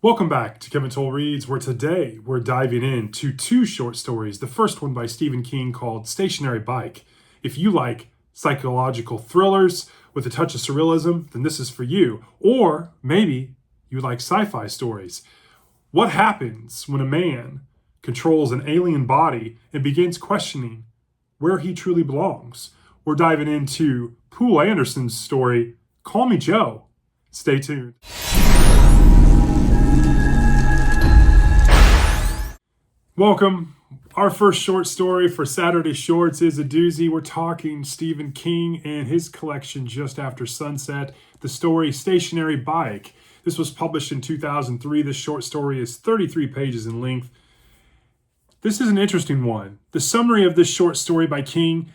Welcome back to Kevin Toll Reads, where today we're diving into two short stories. The first one by Stephen King called Stationary Bike. If you like psychological thrillers with a touch of surrealism, then this is for you. Or maybe you like sci-fi stories. What happens when a man controls an alien body and begins questioning where he truly belongs? We're diving into Poul Anderson's story, Call Me Joe. Stay tuned. Welcome. Our first short story for Saturday Shorts is a doozy. We're talking Stephen King and his collection Just After Sunset, the story Stationary Bike. This was published in 2003. This short story is 33 pages in length. This is an interesting one. The summary of this short story by King,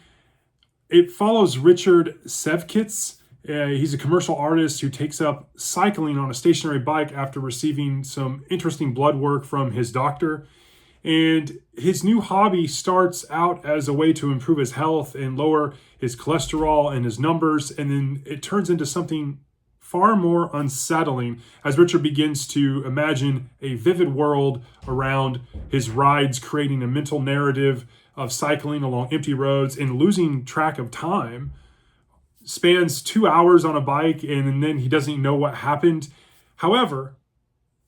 it follows Richard Sevkitz. He's a commercial artist who takes up cycling on a stationary bike after receiving some interesting blood work from his doctor. And his new hobby starts out as a way to improve his health and lower his cholesterol and his numbers. And then it turns into something far more unsettling as Richard begins to imagine a vivid world around his rides, creating a mental narrative of cycling along empty roads and losing track of time. Spans 2 hours on a bike and then he doesn't know what happened. However,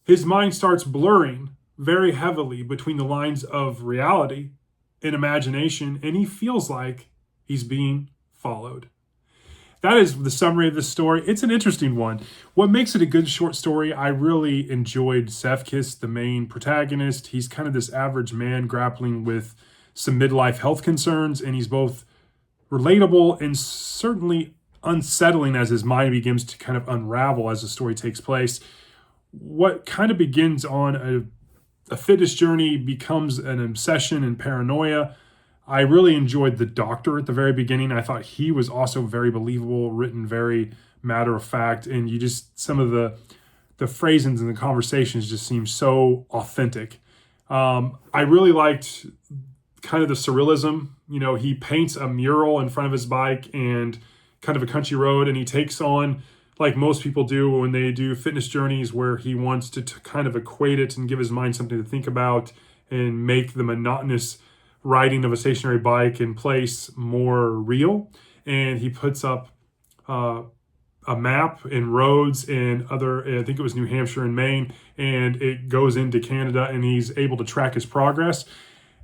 his mind starts blurring very heavily between the lines of reality and imagination, and he feels like he's being followed. That is the summary of the story. It's an interesting one. What makes it a good short story, I really enjoyed Sevkis, the main protagonist. He's kind of this average man grappling with some midlife health concerns, and he's both relatable and certainly unsettling as his mind begins to kind of unravel as the story takes place. What kind of begins on a fitness journey becomes an obsession and paranoia. I really enjoyed the doctor at the very beginning. I thought he was also very believable, written very matter of fact, and you just, some of the phrasings and the conversations just seem so authentic. I really liked kind of the surrealism. You know, he paints a mural in front of his bike and kind of a country road, and he takes on, like most people do when they do fitness journeys, where he wants to kind of equate it and give his mind something to think about and make the monotonous riding of a stationary bike in place more real. And he puts up a map and roads in other, I think it was New Hampshire and Maine, and it goes into Canada, and he's able to track his progress.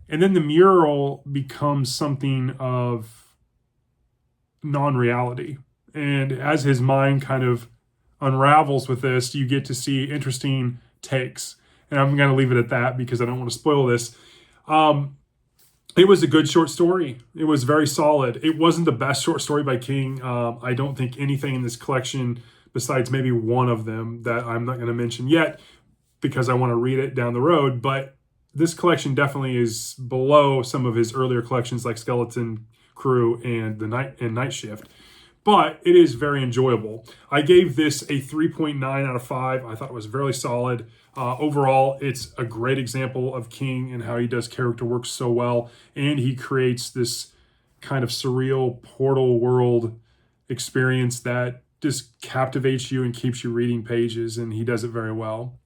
And then the mural becomes something of non-reality. And as his mind kind of unravels with this, you get to see interesting takes. And I'm going to leave it at that because I don't want to spoil this. It was a good short story. It was very solid. It wasn't the best short story by King. I don't think anything in this collection, besides maybe one of them that I'm not going to mention yet because I want to read it down the road. But this collection definitely is below some of his earlier collections like Skeleton Crew and Night Shift. But it is very enjoyable. I gave this a 3.9 out of 5. I thought it was very solid. Overall, it's a great example of King and how he does character work so well. And he creates this kind of surreal portal world experience that just captivates you and keeps you reading pages. And he does it very well.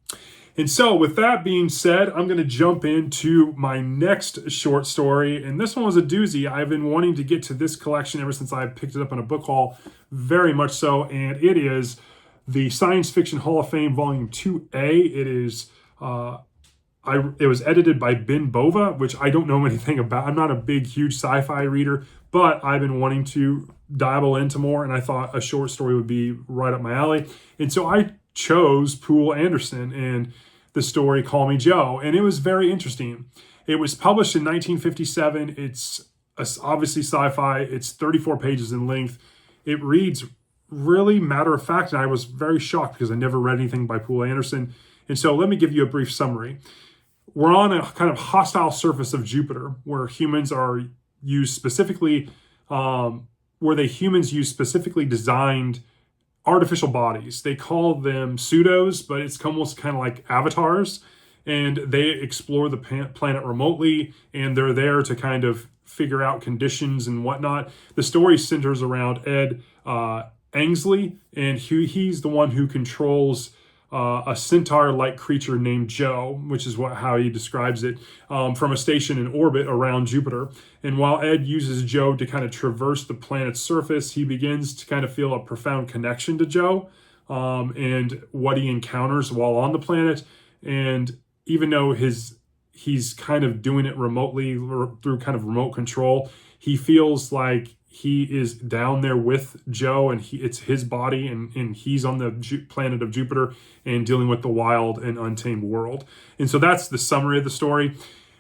And so with that being said, I'm going to jump into my next short story. And this one was a doozy. I've been wanting to get to this collection ever since I picked it up in a book haul, very much so. And it is the Science Fiction Hall of Fame Volume 2A. It is, it was edited by Ben Bova, which I don't know anything about. I'm not a big, huge sci-fi reader, but I've been wanting to dabble into more. And I thought a short story would be right up my alley. And so I chose Poul Anderson and the story Call Me Joe, and it was very interesting. It was published in 1957. It's obviously sci-fi. It's 34 pages in length. It reads really matter of fact, and I was very shocked because I never read anything by Poul Anderson. And so let me give you a brief summary. We're on a kind of hostile surface of Jupiter where humans are used specifically, humans use specifically designed artificial bodies. They call them pseudos, but it's almost kind of like avatars, and they explore the planet remotely, and they're there to kind of figure out conditions and whatnot. The story centers around Ed Ainsley, and he's the one who controls a centaur-like creature named Joe, which is how he describes it, from a station in orbit around Jupiter. And while Ed uses Joe to kind of traverse the planet's surface, he begins to kind of feel a profound connection to Joe and what he encounters while on the planet. And even though he's kind of doing it remotely through kind of remote control, he feels like he is down there with Joe, and it's his body, and he's on the planet of Jupiter and dealing with the wild and untamed world. And so that's the summary of the story.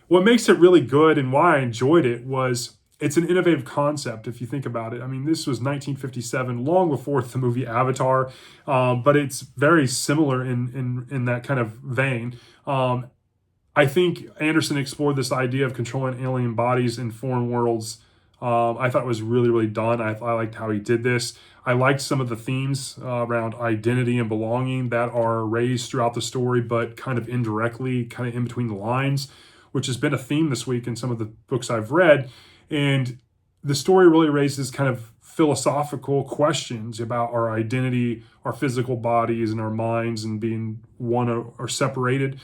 What makes it really good and why I enjoyed it was it's an innovative concept if you think about it. I mean, this was 1957, long before the movie Avatar, but it's very similar in that kind of vein. I think Anderson explored this idea of controlling alien bodies in foreign worlds. I thought it was really, really done. I liked how he did this. I liked some of the themes around identity and belonging that are raised throughout the story, but kind of indirectly, kind of in between the lines, which has been a theme this week in some of the books I've read. And the story really raises kind of philosophical questions about our identity, our physical bodies, and our minds, and being one or separated.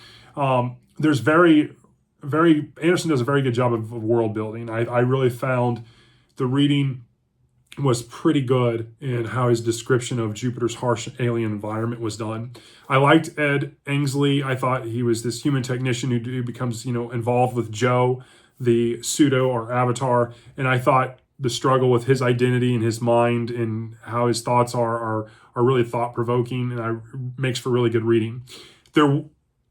There's Anderson does a very good job of world building. I really found the reading was pretty good in how his description of Jupiter's harsh alien environment was done. I liked Ed Ainsley. I thought he was this human technician who becomes, involved with Joe, the pseudo or avatar. And I thought the struggle with his identity and his mind and how his thoughts are really thought provoking, and makes for really good reading.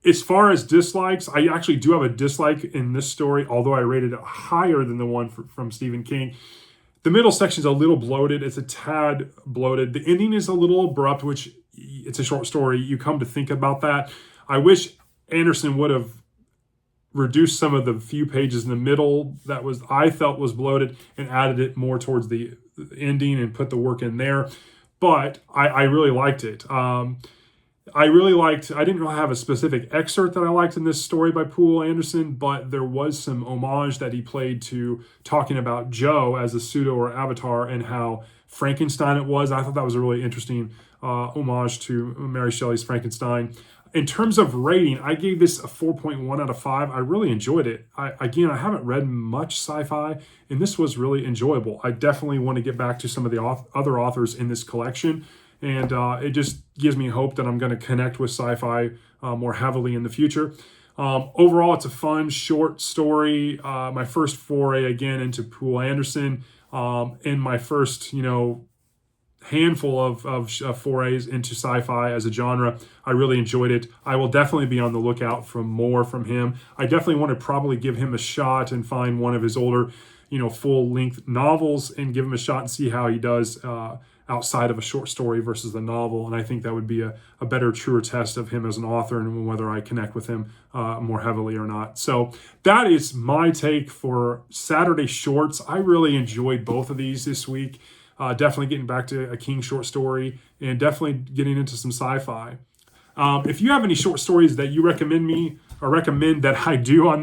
As far as dislikes, I actually do have a dislike in this story, although I rated it higher than the one from Stephen King. The middle section is a little bloated. It's a tad bloated. The ending is a little abrupt, which it's a short story. You come to think about that. I wish Anderson would have reduced some of the few pages in the middle that I felt was bloated, and added it more towards the ending and put the work in there. But I really liked it. I didn't really have a specific excerpt that I liked in this story by Poul Anderson, but there was some homage that he played to talking about Joe as a pseudo or avatar and how Frankenstein it was. I thought that was a really interesting homage to Mary Shelley's Frankenstein. In terms of rating, I gave this a 4.1 out of 5. I really enjoyed it. I haven't read much sci-fi, and this was really enjoyable. I definitely want to get back to some of the other authors in this collection. And it just gives me hope that I'm going to connect with sci-fi more heavily in the future. Overall, it's a fun, short story. My first foray, again, into Poul Anderson, and my first, handful of forays into sci-fi as a genre. I really enjoyed it. I will definitely be on the lookout for more from him. I definitely want to probably give him a shot and find one of his older, full-length novels and give him a shot and see how he does outside of a short story versus the novel. And I think that would be a better, truer test of him as an author and whether I connect with him more heavily or not. So that is my take for Saturday Shorts. I really enjoyed both of these this week. Definitely getting back to a King short story and definitely getting into some sci-fi. If you have any short stories that you recommend that I do on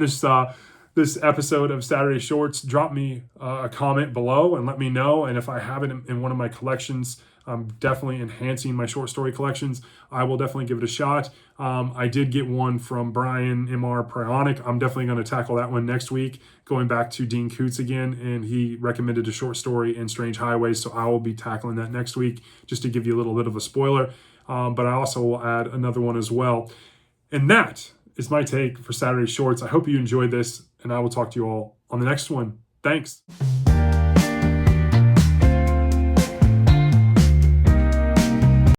this episode of Saturday Shorts, drop me a comment below and let me know. And if I have it in one of my collections, I'm definitely enhancing my short story collections. I will definitely give it a shot. I did get one from Brian M.R. Prionic. I'm definitely going to tackle that one next week, going back to Dean Koontz again. And he recommended a short story in Strange Highways. So I will be tackling that next week, just to give you a little bit of a spoiler. But I also will add another one as well. And that is my take for Saturday Shorts. I hope you enjoyed this, and I will talk to you all on the next one. Thanks.